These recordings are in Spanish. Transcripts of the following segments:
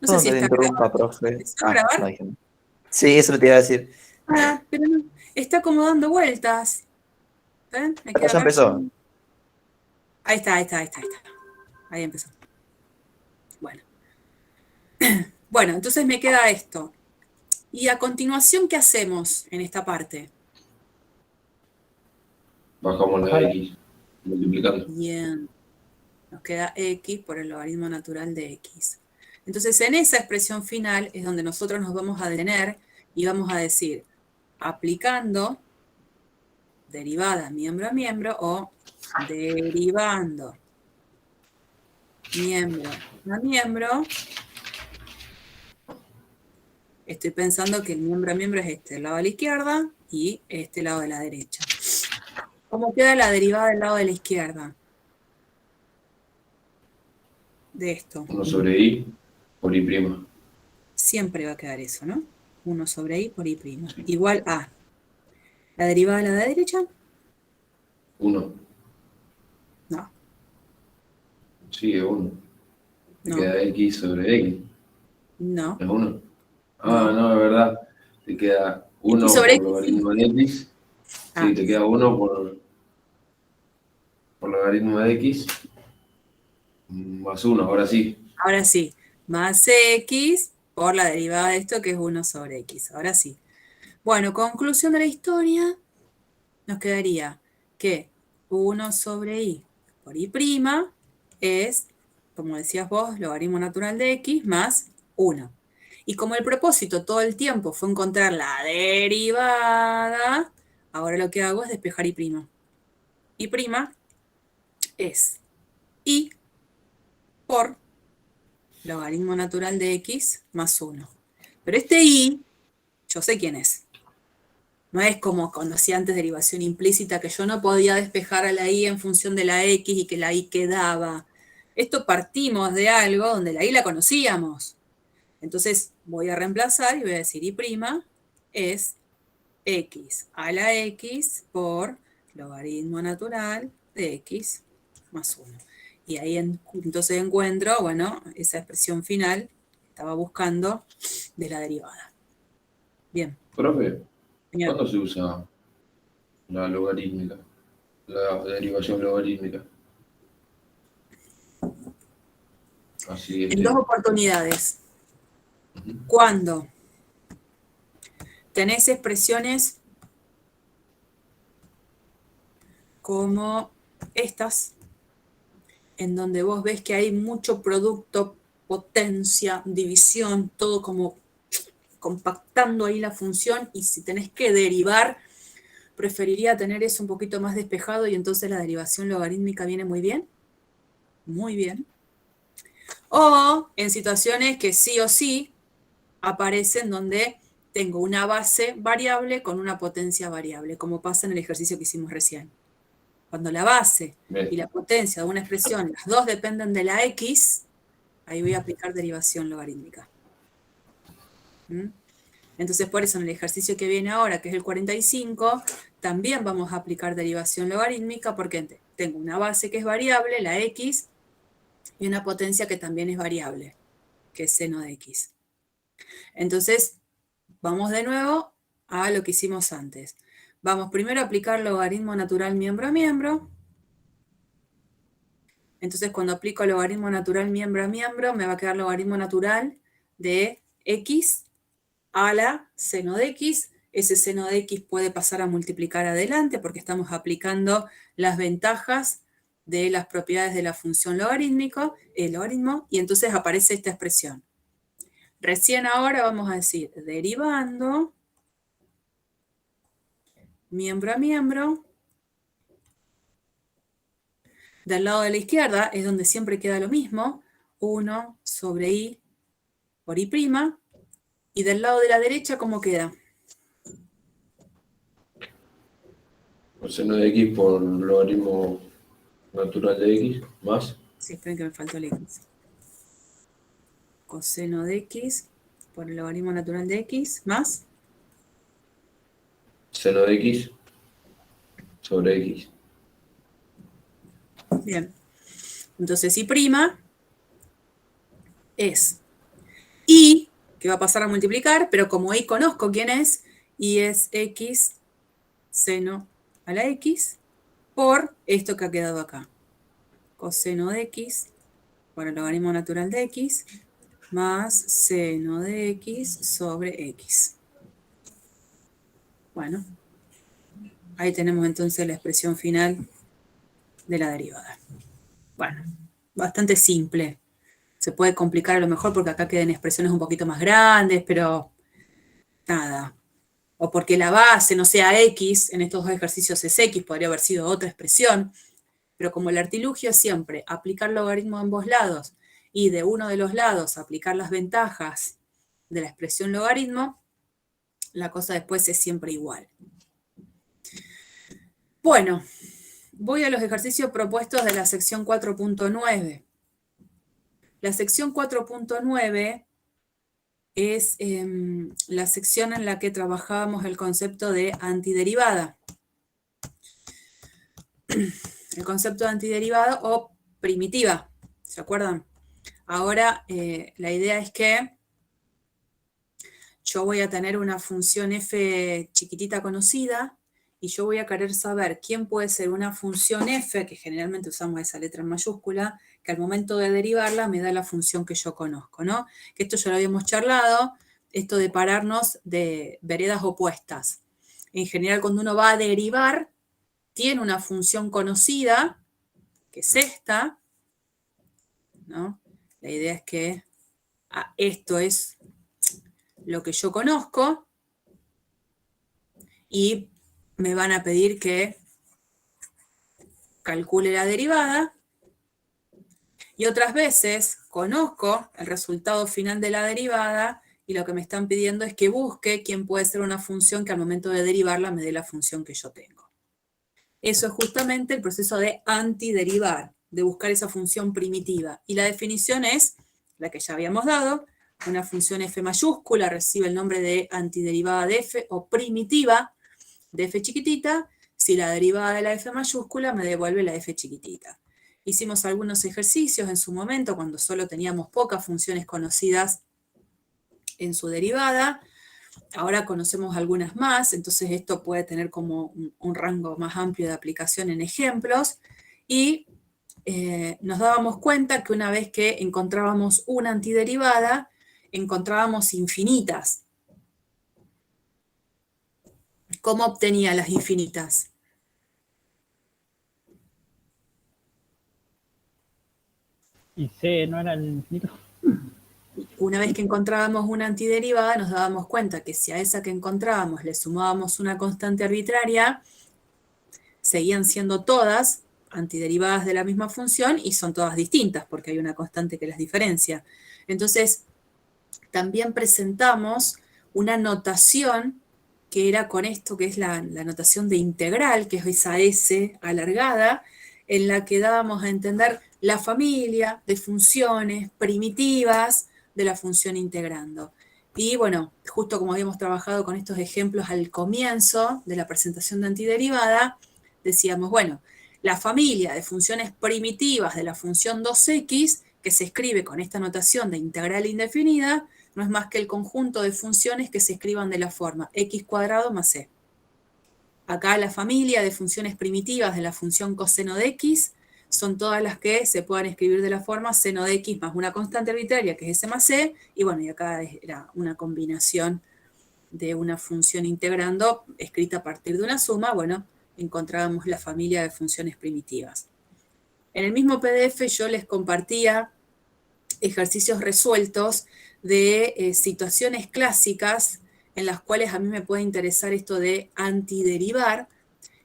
No sé No, si que te está interrumpa, grabando. profe. ¿Empezó a No grabar? dije nada. Sí, eso lo te iba a decir. Ah, pero no. Está como dando vueltas. ¿Ven? Me Acá queda ya acá. empezó. Ahí está, ahí está, ahí está, ahí está. Ahí empezó. Bueno. Bueno, entonces me queda esto. Y a continuación, ¿qué hacemos en esta parte? Bajamos la Ajá. X, multiplicando. Bien. Nos queda x por el logaritmo natural de x. Entonces, en esa expresión final es donde nosotros nos vamos a detener y vamos a decir, aplicando derivada miembro a miembro o derivando miembro a miembro. Estoy pensando que el miembro a miembro es este, el lado de la izquierda y este lado de la derecha. ¿Cómo queda la derivada del lado de la izquierda? De esto. 1 sobre I por I prima. Siempre va a quedar eso, ¿no? 1 sobre i por i'. Sí. Igual a. ¿La derivada de la derecha? 1. No, Sí, es 1. Te no, queda X sobre X. no, ¿Es 1? Ah, no. no, es verdad. Te queda X 1 sobre por x, sí. logaritmo de X. Ah, Sí, te queda 1 por logaritmo de X más 1, ahora sí. ahora sí. Más x por la derivada de esto que es 1 sobre x. Ahora sí. Bueno, conclusión de la historia, nos quedaría que 1 sobre i por i' es, como decías vos, logaritmo natural de x más 1. Y como el propósito todo el tiempo fue encontrar la derivada, ahora lo que hago es despejar i'. I' es i por logaritmo natural de x más 1. Pero este i, yo sé quién es. No es como cuando hacía antes derivación implícita, que yo no podía despejar a la i en función de la x y que la i quedaba. Esto partimos de algo donde la i la conocíamos. Entonces voy a reemplazar y voy a decir i' es x a la x por logaritmo natural de x más 1. Y ahí entonces encuentro, bueno, esa expresión final que estaba buscando de la derivada. Bien. Profe, Señor. ¿cuándo se usa la logarítmica? La derivación logarítmica. Así, En dos oportunidades. Ujú. Cuando tenés expresiones como estas, en donde vos ves que hay mucho producto, potencia, división, todo como compactando ahí la función, y si tenés que derivar, preferiría tener eso un poquito más despejado y entonces la derivación logarítmica viene muy bien. Muy bien. O en situaciones que sí o sí aparecen donde tengo una base variable con una potencia variable, como pasa en el ejercicio que hicimos recién. Cuando la base y Bien. la potencia de una expresión, las dos dependen de la x, ahí voy a aplicar derivación logarítmica. ¿Mm? Entonces, por eso en el ejercicio que viene ahora, que es el 45, también vamos a aplicar derivación logarítmica porque tengo una base que es variable, la x, y una potencia que también es variable, que es seno de x. Entonces, vamos de nuevo a lo que hicimos antes. Vamos primero a aplicar logaritmo natural miembro a miembro. Entonces, cuando aplico logaritmo natural miembro a miembro, me va a quedar logaritmo natural de x a la seno de x. Ese seno de x puede pasar a multiplicar adelante porque estamos aplicando las ventajas de las propiedades de la función logarítmico, el logaritmo, y entonces aparece esta expresión. Recién ahora vamos a decir derivando miembro a miembro. Del lado de la izquierda es donde siempre queda lo mismo, 1 sobre i por i', y del lado de la derecha, ¿cómo queda? El seno de X por logaritmo natural de X más Sí, esperen que me faltó el x. Coseno de x por el logaritmo natural de x más. seno de X sobre X. Bien. Entonces, i' es y, que va a pasar a multiplicar, pero como y conozco quién es, y es x seno a la x por esto que ha quedado acá. Coseno de x por el logaritmo natural de x más seno de x sobre x. Bueno, ahí tenemos entonces la expresión final de la derivada. Bueno, bastante simple. Se puede complicar a lo mejor porque acá quedan expresiones un poquito más grandes, pero nada. O porque la base no sea x, en estos dos ejercicios es x, podría haber sido otra expresión, pero como el artilugio es siempre aplicar logaritmo a ambos lados y de uno de los lados aplicar las ventajas de la expresión logaritmo, la cosa después es siempre igual. Bueno, voy a los ejercicios propuestos de la sección 4.9. La sección 4.9 es la sección en la que trabajábamos el concepto de antiderivada. El concepto de antiderivada o primitiva, ¿se acuerdan? Ahora la idea es que yo voy a tener una función f chiquitita conocida y yo voy a querer saber quién puede ser una función f, que generalmente usamos esa letra en mayúscula, que al momento de derivarla me da la función que yo conozco, ¿no? Que esto ya lo habíamos charlado, esto de pararnos de veredas opuestas. En general, cuando uno va a derivar, tiene una función conocida, que es esta, ¿no? La idea es que esto es lo que yo conozco y me van a pedir que calcule la derivada y otras veces conozco el resultado final de la derivada y lo que me están pidiendo es que busque quién puede ser una función que al momento de derivarla me dé la función que yo tengo. Eso es justamente el proceso de antiderivar, de buscar esa función primitiva. Y la definición es la que ya habíamos dado: una función f mayúscula recibe el nombre de antiderivada de f o primitiva de f chiquitita, si la derivada de la f mayúscula me devuelve la f chiquitita. Hicimos algunos ejercicios en su momento cuando solo teníamos pocas funciones conocidas en su derivada. Ahora conocemos algunas más, entonces esto puede tener como un rango más amplio de aplicación en ejemplos. Y nos dábamos cuenta que una vez que encontrábamos una antiderivada, encontrábamos infinitas. ¿Cómo obtenía las infinitas? ¿Y C no era el infinito? Una vez que encontrábamos una antiderivada, nos dábamos cuenta que si a esa que encontrábamos le sumábamos una constante arbitraria, seguían siendo todas antiderivadas de la misma función y son todas distintas porque hay una constante que las diferencia. Entonces, también presentamos una notación que era con esto, que es la notación de integral, que es esa S alargada, en la que dábamos a entender la familia de funciones primitivas de la función integrando. Y bueno, justo como habíamos trabajado con estos ejemplos al comienzo de la presentación de antiderivada, decíamos, bueno, la familia de funciones primitivas de la función 2x, que se escribe con esta notación de integral indefinida, no es más que el conjunto de funciones que se escriban de la forma x² más c. Acá la familia de funciones primitivas de la función coseno de x son todas las que se puedan escribir de la forma seno de x más una constante arbitraria, que es s más c, y bueno, y acá era una combinación de una función integrando escrita a partir de una suma. Bueno, encontrábamos la familia de funciones primitivas. En el mismo PDF yo les compartía ejercicios resueltos de situaciones clásicas en las cuales a mí me puede interesar esto de antiderivar,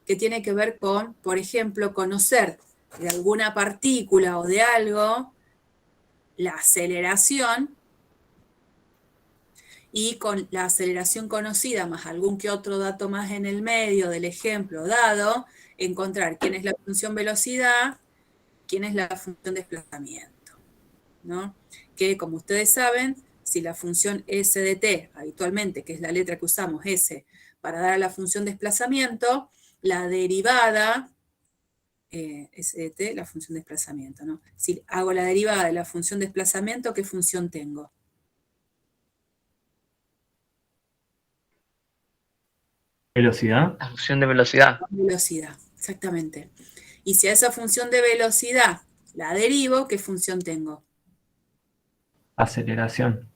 que tiene que ver con, por ejemplo, conocer de alguna partícula o de algo la aceleración, y con la aceleración conocida más algún que otro dato más en el medio del ejemplo dado, encontrar quién es la función velocidad, quién es la función desplazamiento, ¿no? Que como ustedes saben, si la función s de t, habitualmente, que es la letra que usamos, s, para dar a la función desplazamiento, la derivada, s de t, la función desplazamiento, ¿no? Si hago la derivada de la función desplazamiento, ¿qué función tengo? ¿Velocidad? La función de velocidad. Velocidad, exactamente. Y si a esa función de velocidad la derivo, ¿qué función tengo? Aceleración.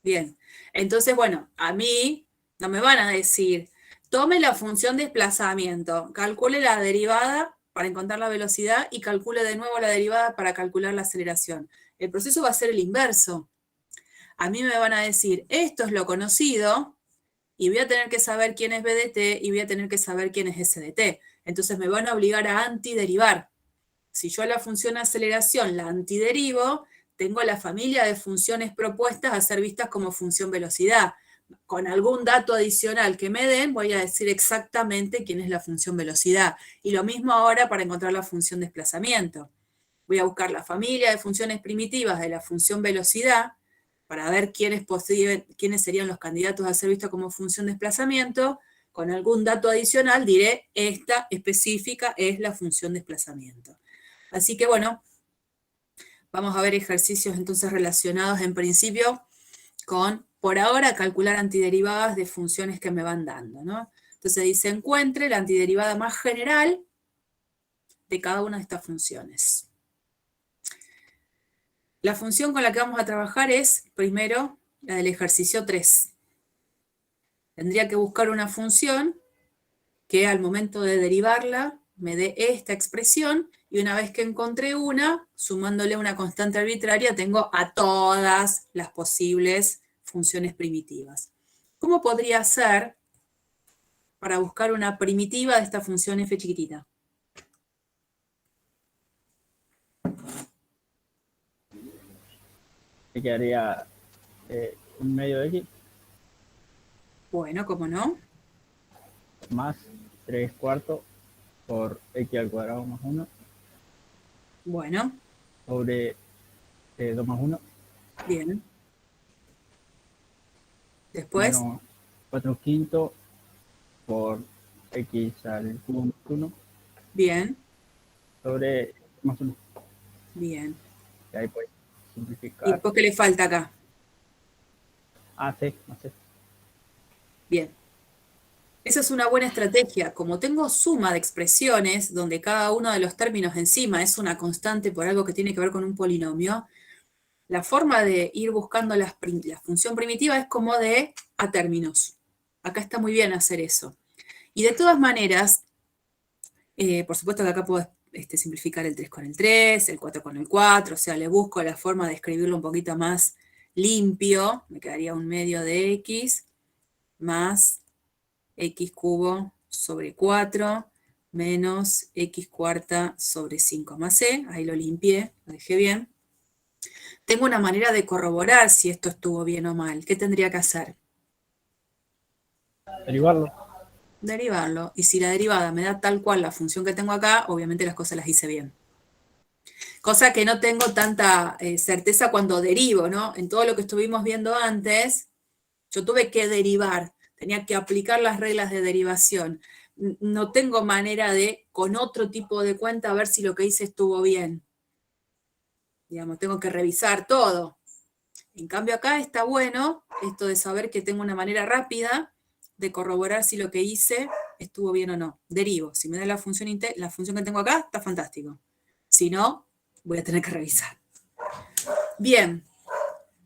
Bien. Entonces, bueno, a mí no me van a decir, tome la función desplazamiento, calcule la derivada para encontrar la velocidad y calcule de nuevo la derivada para calcular la aceleración. El proceso va a ser el inverso. A mí me van a decir, esto es lo conocido, y voy a tener que saber quién es BDT y voy a tener que saber quién es SDT. Entonces me van a obligar a antiderivar. Si yo a la función aceleración la antiderivo, tengo la familia de funciones propuestas a ser vistas como función velocidad. Con algún dato adicional que me den, voy a decir exactamente quién es la función velocidad. Y lo mismo ahora para encontrar la función desplazamiento. Voy a buscar la familia de funciones primitivas de la función velocidad para ver quiénes serían los candidatos a ser vistos como función desplazamiento. Con algún dato adicional diré, esta específica es la función desplazamiento. Así que bueno, vamos a ver ejercicios entonces relacionados en principio con, por ahora, calcular antiderivadas de funciones que me van dando, ¿no? Entonces dice, encuentre la antiderivada más general de cada una de estas funciones. La función con la que vamos a trabajar es, primero, la del ejercicio 3. Tendría que buscar una función que al momento de derivarla me dé esta expresión, y una vez que encontré una, sumándole una constante arbitraria, tengo a todas las posibles funciones primitivas. ¿Cómo podría ser para buscar una primitiva de esta función f chiquitita? Que quedaría un medio de x Bueno, ¿cómo no? más 3/4 por x al cuadrado más 1 Bueno, sobre 2 más 1 bien. Después, menos 4/5 por x al cubo más 1 bien, sobre más 1. bien. Y ahí puedes ¿Y simplificar. después qué le falta acá? C, no sé. Bien. Esa es una buena estrategia. Como tengo suma de expresiones, donde cada uno de los términos encima es una constante por algo que tiene que ver con un polinomio, la forma de ir buscando la función primitiva es como de a términos. Acá está muy bien hacer eso. Y de todas maneras, por supuesto que acá puedo simplificar el 3 con el 3, el 4 con el 4, o sea, le busco la forma de escribirlo un poquito más limpio. Me quedaría un medio de x más x cubo sobre 4 menos x cuarta sobre 5 más c. Ahí lo limpié, lo dejé bien. Tengo una manera de corroborar si esto estuvo bien o mal. ¿Qué tendría que hacer? Derivarlo. Derivarlo. Y si la derivada me da tal cual la función que tengo acá, obviamente las cosas las hice bien. Cosa que no tengo tanta certeza cuando derivo, ¿no? En todo lo que estuvimos viendo antes, yo tuve que derivar, tenía que aplicar las reglas de derivación. No tengo manera de, con otro tipo de cuenta, ver si lo que hice estuvo bien. Digamos, tengo que revisar todo. En cambio acá está bueno esto de saber que tengo una manera rápida de corroborar si lo que hice estuvo bien o no. Derivo. Si me da la función que tengo acá, está fantástico. Si no, voy a tener que revisar. Bien.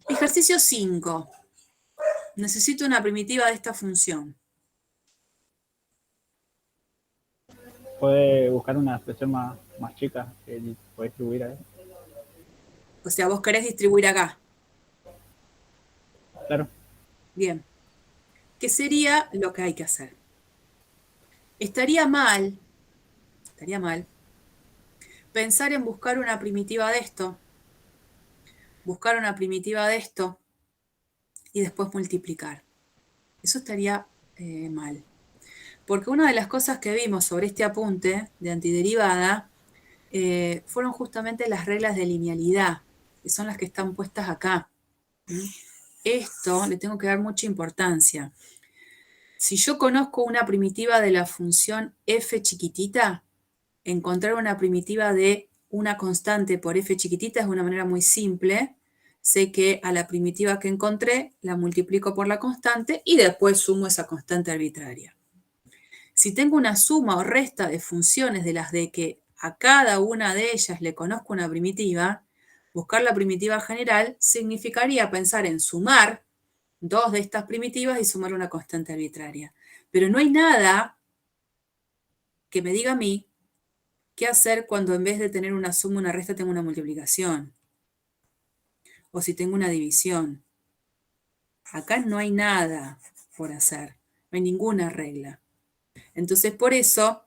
Ejercicio 5. Necesito una primitiva de esta función. Puede buscar una expresión más chica que puede distribuir ahí. O sea, vos querés distribuir acá. Claro. Bien. ¿Qué sería lo que hay que hacer? Estaría mal pensar en buscar una primitiva de esto, y después multiplicar. Eso estaría mal. Porque una de las cosas que vimos sobre este apunte de antiderivada fueron justamente las reglas de linealidad, que son las que están puestas acá. Esto le tengo que dar mucha importancia. Si yo conozco una primitiva de la función f chiquitita, encontrar una primitiva de una constante por f chiquitita es una manera muy simple. sé que a la primitiva que encontré la multiplico por la constante y después sumo esa constante arbitraria. Si tengo una suma o resta de funciones de las de que a cada una de ellas le conozco una primitiva, buscar la primitiva general significaría pensar en sumar dos de estas primitivas y sumar una constante arbitraria. Pero no hay nada que me diga a mí qué hacer cuando en vez de tener una suma o una resta tengo una multiplicación. O si tengo una división. Acá no hay nada por hacer. No hay ninguna regla. Entonces, por eso,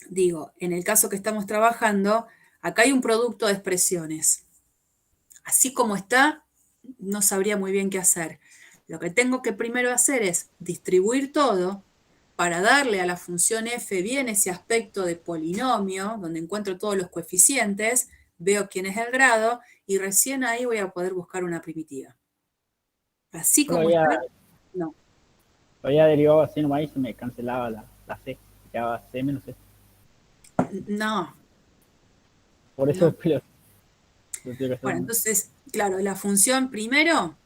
digo, en el caso que estamos trabajando, acá hay un producto de expresiones. Así como está, no sabría muy bien qué hacer. Lo que tengo que primero hacer es distribuir todo para darle a la función f bien ese aspecto de polinomio, donde encuentro todos los coeficientes, veo quién es el grado, y recién ahí voy a poder buscar una primitiva. Así como está, no. Lo había derivado así nomás y se me cancelaba la C. Quedaba C menos C. No. Por eso No. Bueno, entonces, claro, la función primero,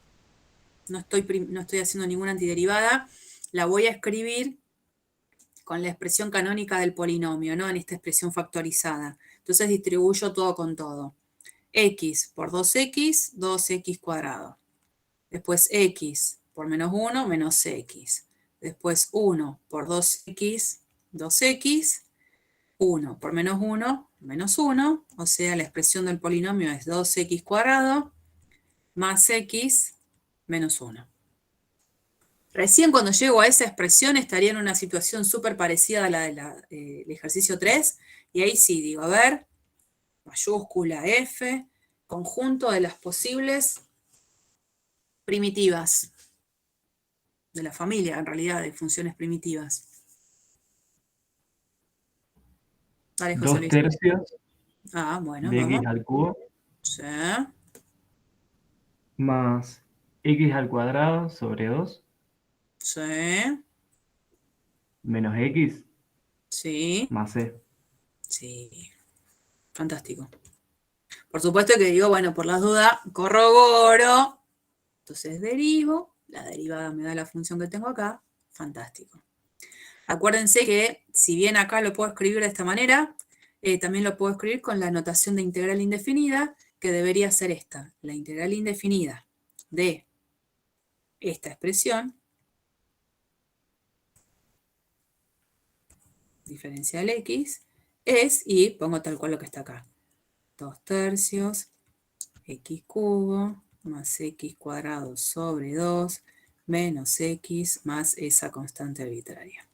no estoy haciendo ninguna antiderivada, la voy a escribir con la expresión canónica del polinomio, ¿no? En esta expresión factorizada. Entonces distribuyo todo con todo. X por 2x, 2x cuadrado. Después x por menos 1, menos x. Después 1 por 2x, 2x. 1 por menos 1, menos 1. O sea, la expresión del polinomio es 2x cuadrado más x menos 1. Recién cuando llego a esa expresión estaría en una situación súper parecida a la del ejercicio 3. Y ahí sí, digo, a ver, mayúscula F, conjunto de las posibles primitivas. De la familia, en realidad, de funciones primitivas. Dale, José 2 Luis. tercios Bueno, de vamos. x al cubo Sí. más x al cuadrado sobre 2 Sí. menos x Sí. más c. Sí. Fantástico. Por supuesto que digo, bueno, por las dudas, corroboro. Entonces derivo. La derivada me da la función que tengo acá. Fantástico. Acuérdense que, si bien acá lo puedo escribir de esta manera, también lo puedo escribir con la notación de integral indefinida, que debería ser esta. La integral indefinida de esta expresión, diferencial x, es, y pongo tal cual lo que está acá, 2 tercios x cubo más x cuadrado sobre 2 menos x más esa constante arbitraria.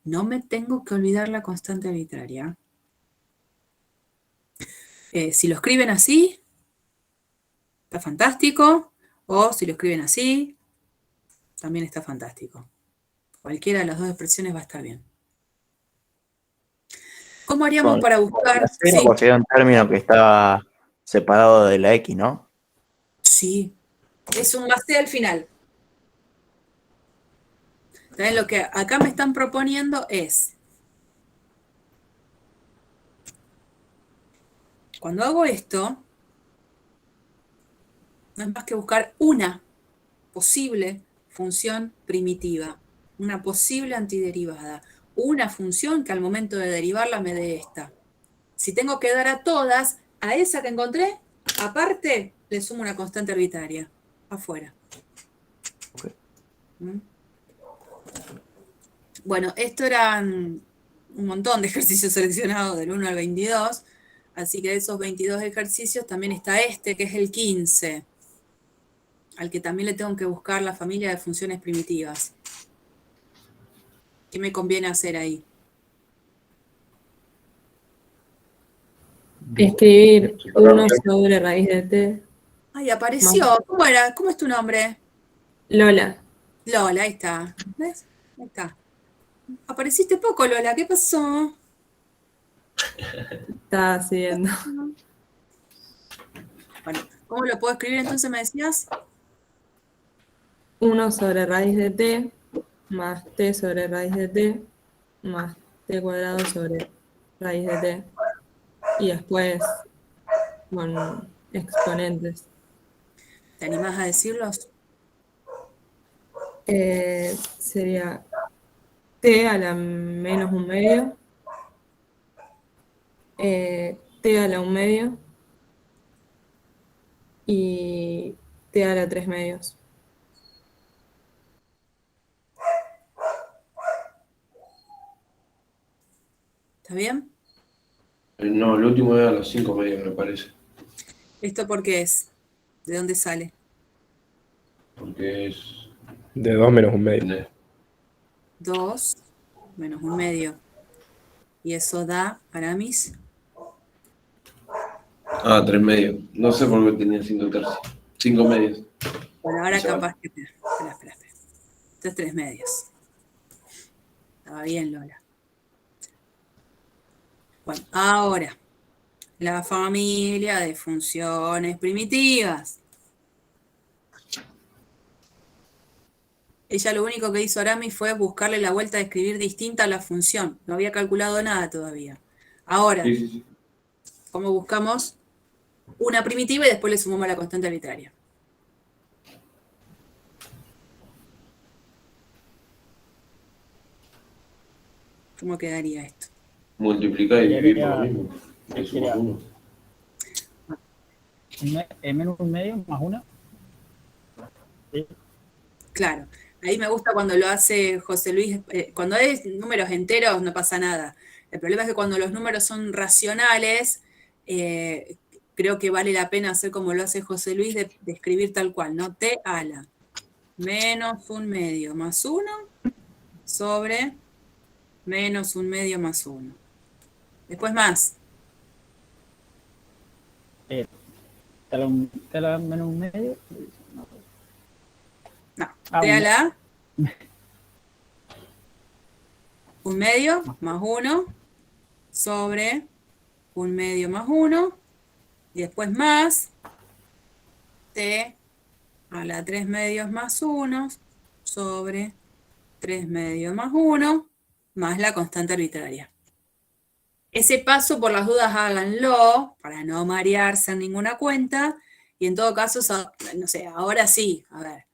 No me tengo que olvidar la constante arbitraria. Si lo escriben así, está fantástico, o si lo escriben así, también está fantástico. Cualquiera de las dos expresiones va a estar bien. ¿Cómo haríamos para buscar? La C no considera un término que está separado de la X, ¿no? Sí, es un más C al final. Entonces, lo que acá me están proponiendo es, cuando hago esto, no es más que buscar una posible función primitiva, una posible antiderivada, una función que al momento de derivarla me dé esta. Si tengo que dar a todas, a esa que encontré, aparte, le sumo una constante arbitraria, afuera. Okay. Bueno, esto eran un montón de ejercicios seleccionados del 1 al 22, así que de esos 22 ejercicios también está este, que es el 15, al que también le tengo que buscar la familia de funciones primitivas. ¿Qué me conviene hacer ahí? Escribir 1 sobre raíz de t. Ay, apareció. ¿Cómo era? ¿Cómo es tu nombre? Lola. Lola, ahí está. ¿Ves? Ahí está. Apareciste poco, Lola. ¿Qué pasó? Estaba siguiendo. Bueno, ¿cómo lo puedo escribir entonces, me decías? 1 sobre raíz de t más t sobre raíz de t más t cuadrado sobre raíz de t. Y después con exponentes. ¿Te animás a decirlos? Sería t a la menos un medio, t a la un medio y t a la 3 medios. ¿Está bien? No, el último era a las 5 medios, me parece. ¿Esto por qué es? ¿De dónde sale? Porque es. De 2 menos un medio. 2 menos un medio. Y eso da, Aramis, 3 medios. No sé por qué tenía 5 tercios. 5 medios. bueno, ahora Eso vale. capaz que... Espera. Esto es 3 medios. Estaba bien, Lola. Bueno, ahora, la familia de funciones primitivas. Ella lo único que hizo Aramis fue buscarle la vuelta de escribir distinta a la función. No había calculado nada todavía. Ahora, Sí. ¿cómo buscamos una primitiva y después le sumamos la constante arbitraria? ¿Cómo quedaría esto? Multiplicar y dividir por lo mismo. Le Sería- sumas 1. Menos un medio más 1. ¿Sí? Claro, ahí me gusta cuando lo hace José Luis. Cuando es números enteros no pasa nada. El problema es que cuando los números son racionales, creo que vale la pena hacer como lo hace José Luis, de escribir tal cual, ¿no? T a la menos un medio más 1 sobre menos un medio más 1. Después más. Te la menos un medio. No, Ah, T a un- la un medio más 1 sobre un medio más 1. Y después más t a la 3 medios más 1 sobre 3 medios más 1 más la constante arbitraria. Ese paso, por las dudas, háganlo para no marearse en ninguna cuenta. Y en todo caso, no sé, ahora sí, a ver.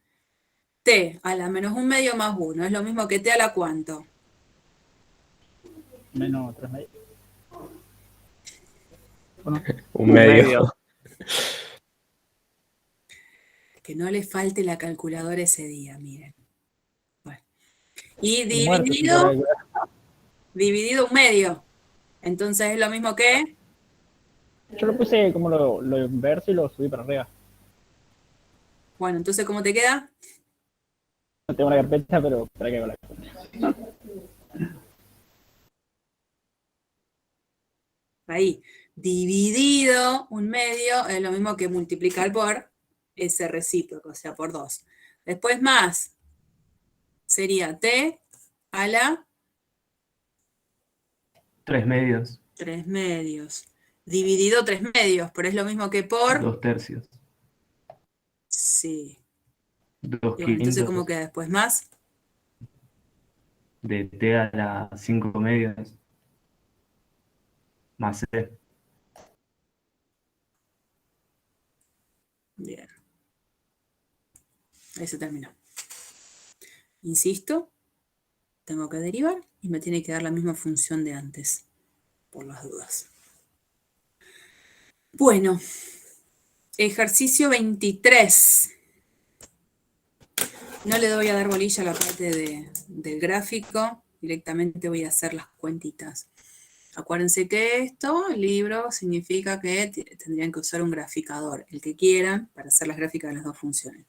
T a la menos un medio más 1 es lo mismo que t a la ¿cuánto? Menos 3 medios. Bueno, Un medio. Que no le falte la calculadora ese día, miren. Bueno. Y muerto, sin poder calcular. dividido un medio. Entonces es lo mismo que... Yo lo puse como lo inverso y lo subí para arriba. Bueno, entonces, ¿cómo te queda? No tengo una carpeta, pero para que haga la cuenta. Ahí. Dividido un medio es lo mismo que multiplicar por ese recíproco, o sea, por 2. Después más sería t a la 3 medios, 3 medios. Dividido 3 medios, pero es lo mismo que por... 2 tercios, Sí. 2 Y bueno, entonces, ¿cómo quintos queda después más? de t a la 5 medios más c. Bien. Ahí se terminó. Insisto, tengo que derivar y me tiene que dar la misma función de antes, por las dudas. Bueno, ejercicio 23. No le voy a dar bolilla a la parte del gráfico, directamente voy a hacer las cuentitas. Acuérdense que esto, el libro, significa que tendrían que usar un graficador, el que quieran, para hacer las gráficas de las dos funciones.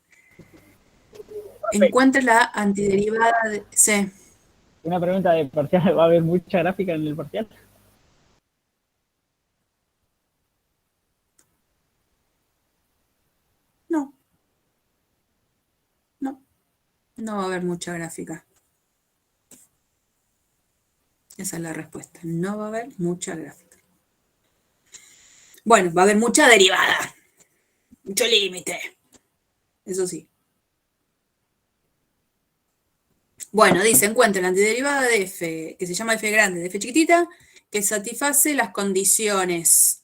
Encuentre la antiderivada de C. Una pregunta de parcial, ¿va a haber mucha gráfica en el parcial? No. No va a haber mucha gráfica. Esa es la respuesta. No va a haber mucha gráfica. Bueno, va a haber mucha derivada. Mucho límite. Eso sí. Bueno, dice, encuentra la antiderivada de f, que se llama f grande, de f chiquitita, que satisface las condiciones.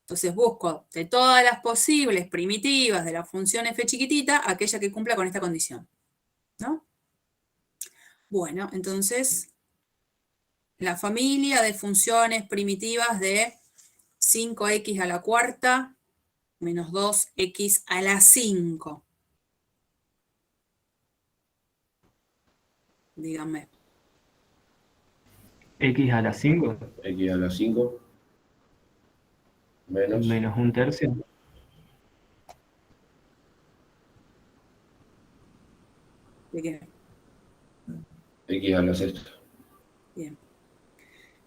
Entonces busco de todas las posibles primitivas de la función f chiquitita, aquella que cumpla con esta condición, ¿no? Bueno, entonces, la familia de funciones primitivas de 5x a la cuarta menos 2x a la 5. Díganme. X a la 5 X a la 5 menos menos 1/3. ¿De qué? X a la sexta. Bien.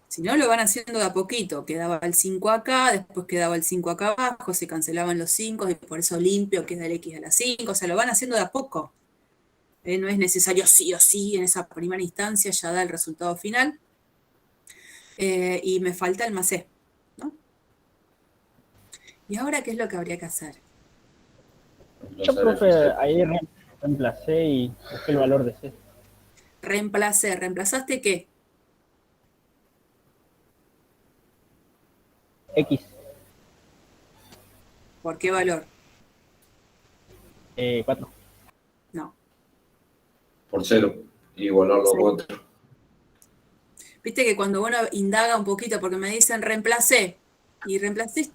Si no, lo van haciendo de a poquito. Quedaba el 5 acá, después quedaba el 5 acá abajo, se cancelaban los 5 y por eso limpio queda el x a la 5. O sea, lo van haciendo de a poco. No es necesario sí o sí en esa primera instancia, ya da el resultado final. Y me falta el más c, ¿no? ¿Y ahora qué es lo que habría que hacer? Yo, profe, ahí reemplacé y busqué el valor de C. ¿Reemplazaste qué? X. ¿Por qué valor? 4. No. Por 0. Igualarlo a 4. Viste que cuando uno indaga un poquito, porque me dicen reemplacé, y reemplacé,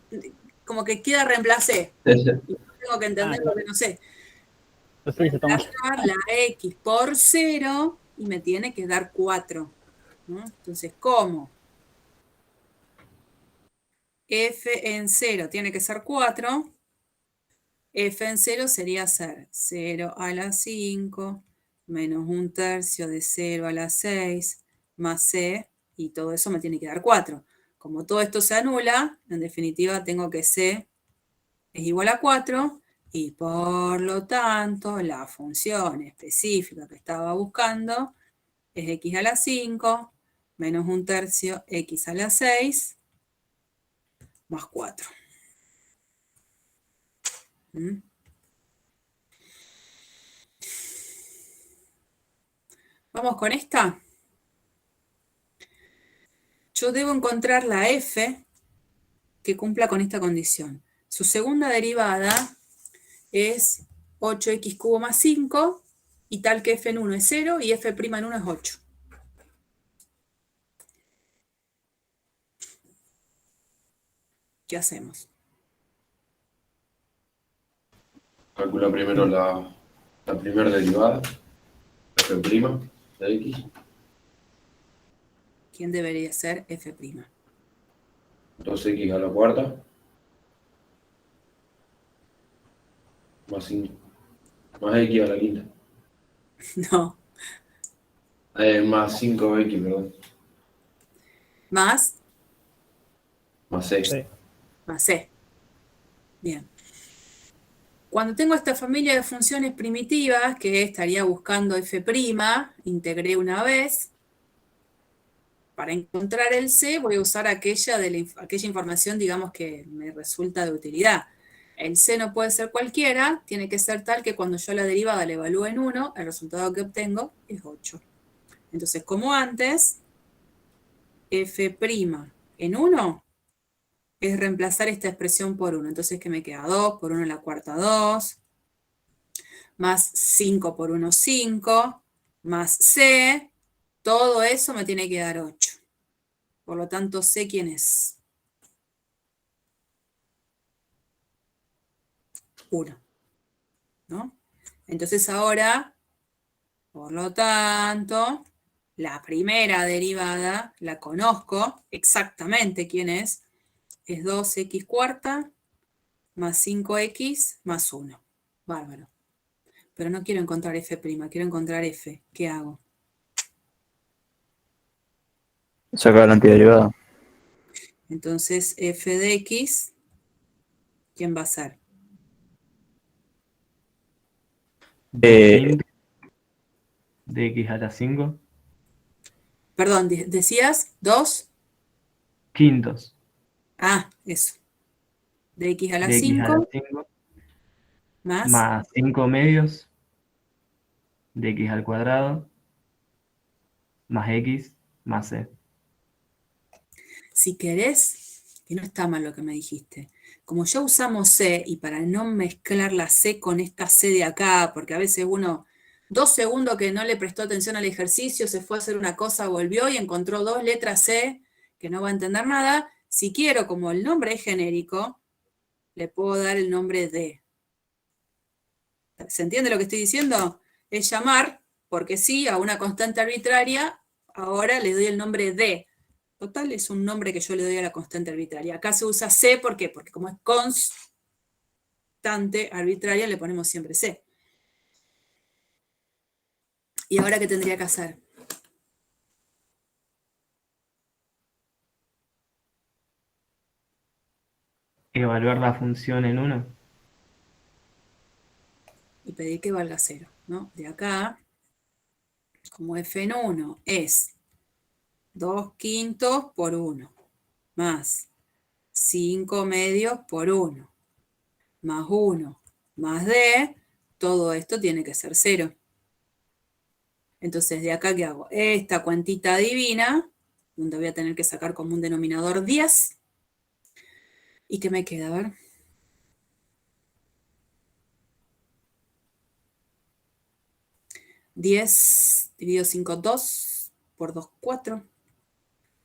como que queda reemplacé. Y tengo que entender lo que no sé. Entonces se toma. Reemplazar la x por 0 y me tiene que dar 4. ¿No? Entonces, ¿cómo? F en 0 tiene que ser 4. F en 0 sería ser 0 a la 5 menos 1/3 de 0 a la 6 más c, y todo eso me tiene que dar 4. Como todo esto se anula, en definitiva tengo que c es igual a 4 y por lo tanto la función específica que estaba buscando es x a la 5 menos 1/3 x a la 6 más 4. ¿Mm? Vamos con esta. Yo debo encontrar la f que cumpla con esta condición. Su segunda derivada es 8x cubo más 5, y tal que f en 1 es 0 y f' en 1 es 8. ¿Qué hacemos? Calcula primero la primera derivada, f' de x. ¿Quién debería ser f'? 2x a la cuarta más 5. Más x a la quinta. No. Más 5x, perdón. Más Más 6. Sí. más c. Bien. Cuando tengo esta familia de funciones primitivas, que estaría buscando f', integré una vez. Para encontrar el c voy a usar aquella información, digamos, que me resulta de utilidad. El c no puede ser cualquiera, tiene que ser tal que cuando yo la derivada la evalúe en 1, el resultado que obtengo es 8. Entonces, como antes, f' en 1 es reemplazar esta expresión por 1. Entonces, ¿qué me queda? 2 por 1 a la cuarta 2, más 5 por 1 5, más c, todo eso me tiene que dar 8. Por lo tanto, sé quién es. 1. ¿No? Entonces ahora, por lo tanto, la primera derivada la conozco exactamente quién es 2x cuarta más 5x más 1. Bárbaro. Pero no quiero encontrar f', quiero encontrar f. ¿Qué hago? Sacar la antiderivada. Entonces, f de x, ¿quién va a ser? 2/5 de x a la 5. Perdón, decías 2. Quintos Ah, eso. De x a la de x a la 5 5 más. más 5 medios de x al cuadrado más x más c. Si querés, que no está mal lo que me dijiste, como ya usamos C, y para no mezclar la C con esta C de acá, porque a veces uno, 2 segundos que no le prestó atención al ejercicio, se fue a hacer una cosa, volvió y encontró 2 letras C que no va a entender nada. Si quiero, como el nombre es genérico, le puedo dar el nombre de. ¿Se entiende lo que estoy diciendo? Es llamar, porque sí, a una constante arbitraria, ahora le doy el nombre de. Total, es un nombre que yo le doy a la constante arbitraria. Acá se usa C, ¿por qué? Porque como es constante arbitraria, le ponemos siempre C. ¿Y ahora qué tendría que hacer? Evaluar la función en 1. Y pedir que valga 0, ¿no? De acá, como f en 1 es 2/5 por 1, más 5/2 por 1, más 1, más d, todo esto tiene que ser 0. Entonces, de acá, ¿qué hago? Esta cuantita divina, donde voy a tener que sacar como un denominador 10. ¿Y qué me queda? A ver. 10 dividido 5, 2, por 2, 4,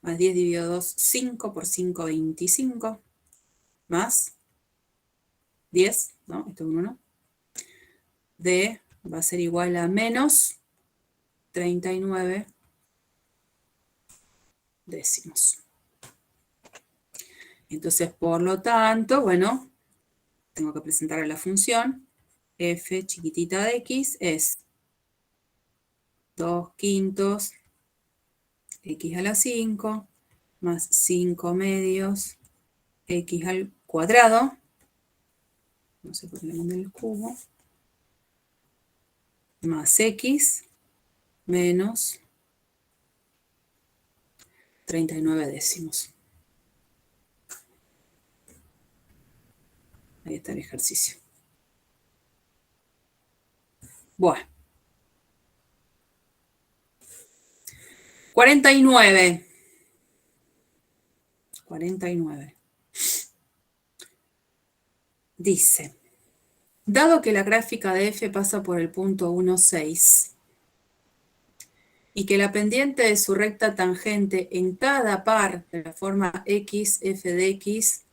más 10 dividido 2, 5, por 5, 25, más 10, ¿no? Esto es un 1. D va a ser igual a menos 39 décimos. Entonces, por lo tanto, bueno, tengo que presentarle la función f chiquitita de x es 2/5 x a la 5 más 5/2 x al cuadrado, no sé por qué le mandé el cubo, más x menos 39 décimos. Ahí está el ejercicio. Bueno. 49. Dice, dado que la gráfica de f pasa por el punto 1, 6, y que la pendiente de su recta tangente en cada par de la forma x, f de x,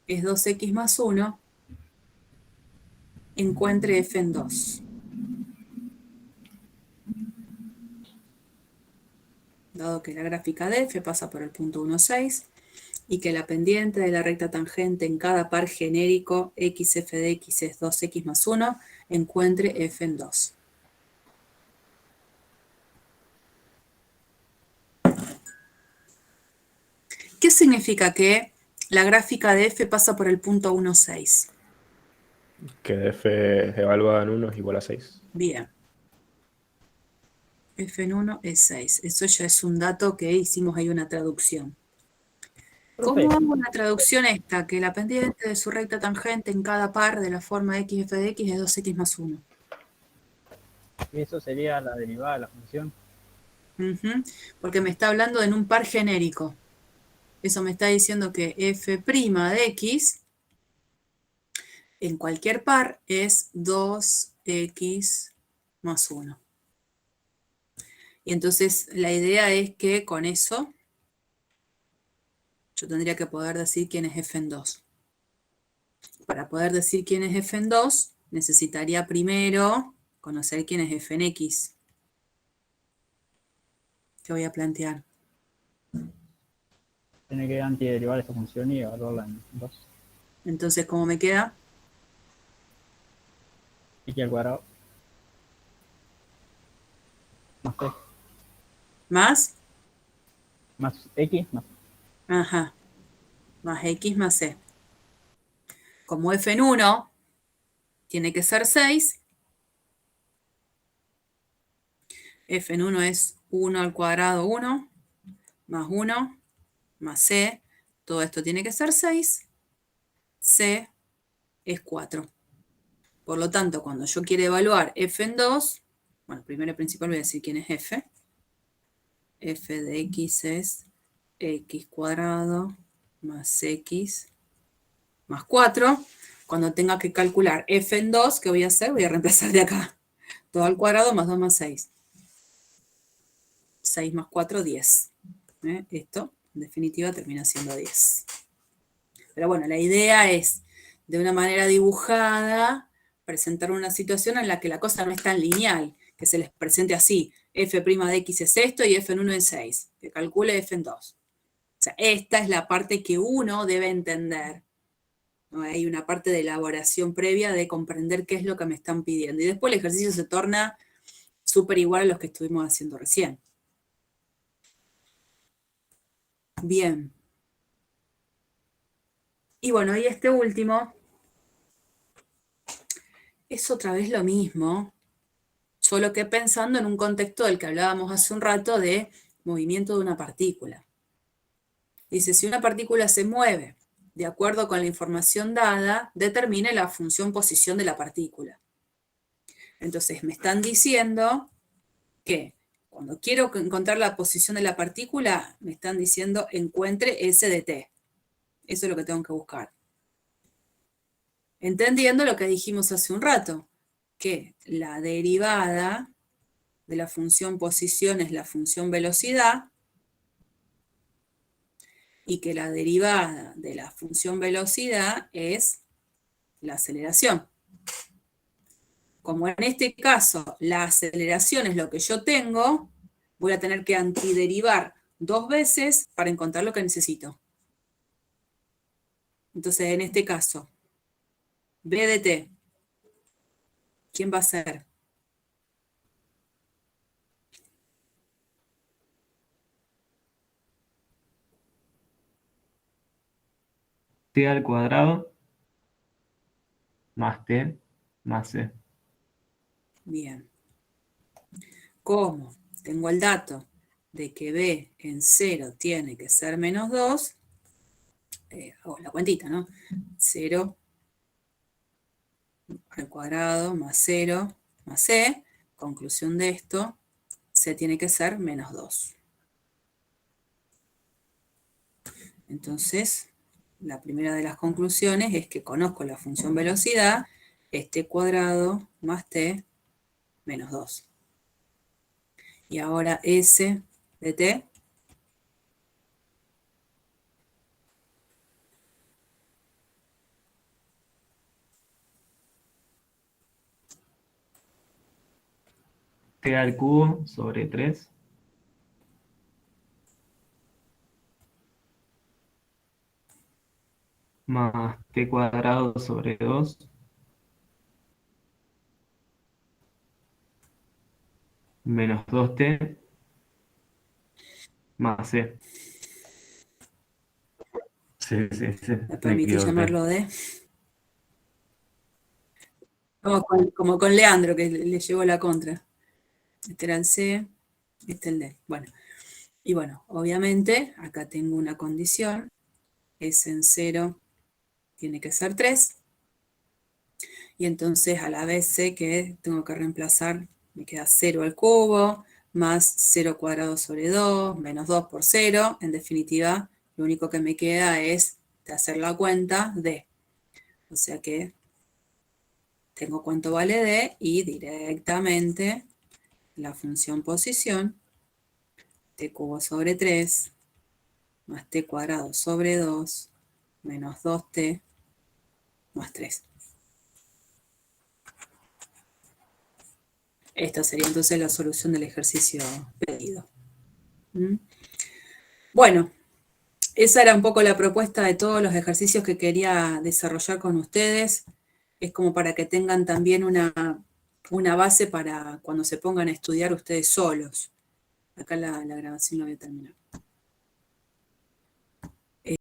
es 2x más 1, encuentre f en 2. Dado que la gráfica de f pasa por el punto 1, 6, y que la pendiente de la recta tangente en cada par genérico x, f de x es 2x más 1, encuentre f en 2. ¿Qué significa que la gráfica de f pasa por el punto 1, 6? Que f evaluada en 1 es igual a 6. Bien. F en 1 es 6. Eso ya es un dato que hicimos ahí una traducción. ¿Cómo hago una traducción esta? Que la pendiente de su recta tangente en cada par de la forma x, f de x es 2x más 1. Eso sería la derivada de la función. Porque me está hablando en un par genérico. Eso me está diciendo que f' de x en cualquier par es 2x más 1. Y entonces la idea es que con eso yo tendría que poder decir quién es f en 2. Para poder decir quién es f en 2, necesitaría primero conocer quién es f en x. ¿Qué voy a plantear? Tiene que antiderivar esta función y evaluarla en 2. Entonces, ¿cómo me queda? X al cuadrado más t ¿Más? más x más. Ajá. Más x más c. Como f en 1 tiene que ser 6, f en 1 es 1 al cuadrado 1, más 1, más c, todo esto tiene que ser 6, c es 4. Por lo tanto, cuando yo quiero evaluar f en 2, bueno, primero y principal voy a decir quién es f. F de x es x cuadrado más x más 4. Cuando tenga que calcular f en 2, ¿qué voy a hacer? Voy a reemplazar de acá. 2 al cuadrado más 2 más 6. 6 más 4, 10. Esto, en definitiva, termina siendo 10. Pero bueno, la idea es, de una manera dibujada, presentar una situación en la que la cosa no es tan lineal, que se les presente así, f' de x es esto y f en 1 es 6, que calcule f en 2. O sea, esta es la parte que uno debe entender. ¿No? Hay una parte de elaboración previa de comprender qué es lo que me están pidiendo. Y después el ejercicio se torna súper igual a los que estuvimos haciendo recién. Bien. Y bueno, y este último es otra vez lo mismo, solo que pensando en un contexto del que hablábamos hace un rato de movimiento de una partícula. Dice, si una partícula se mueve de acuerdo con la información dada, determine la función posición de la partícula. Entonces me están diciendo que cuando quiero encontrar la posición de la partícula, me están diciendo encuentre S de t. Eso es lo que tengo que buscar. Entendiendo lo que dijimos hace un rato, que la derivada de la función posición es la función velocidad, y que la derivada de la función velocidad es la aceleración. Como en este caso la aceleración es lo que yo tengo, voy a tener que antiderivar 2 veces para encontrar lo que necesito. Entonces, en este caso, b de t, ¿quién va a ser? T al cuadrado más T más C. Bien. Como tengo el dato de que b en 0 tiene que ser menos 2, hago la cuentita, ¿no? 0 al cuadrado más 0 más c, conclusión de esto, c tiene que ser menos 2. Entonces, la primera de las conclusiones es que conozco la función velocidad, es t cuadrado más t menos 2. Y ahora S de t, T al cubo sobre 3 más T cuadrado sobre 2 menos 2T más C. Sí, me me permití equivoqué. llamarlo D. Como con Leandro, que le llevó la contra. Este era el C, este el D. Bueno, y bueno, obviamente, acá tengo una condición. S en 0 tiene que ser 3. Y entonces a la vez sé que tengo que reemplazar, me queda 0 al cubo, más 0 cuadrado sobre 2, menos 2 por 0. En definitiva, lo único que me queda es hacer la cuenta de. O sea que tengo cuánto vale D y directamente la función posición, t cubo sobre 3, más t cuadrado sobre 2, menos 2t, más 3. Esta sería entonces la solución del ejercicio pedido. Bueno, esa era un poco la propuesta de todos los ejercicios que quería desarrollar con ustedes. Es como para que tengan también una base para cuando se pongan a estudiar ustedes solos. Acá la grabación la voy a terminar.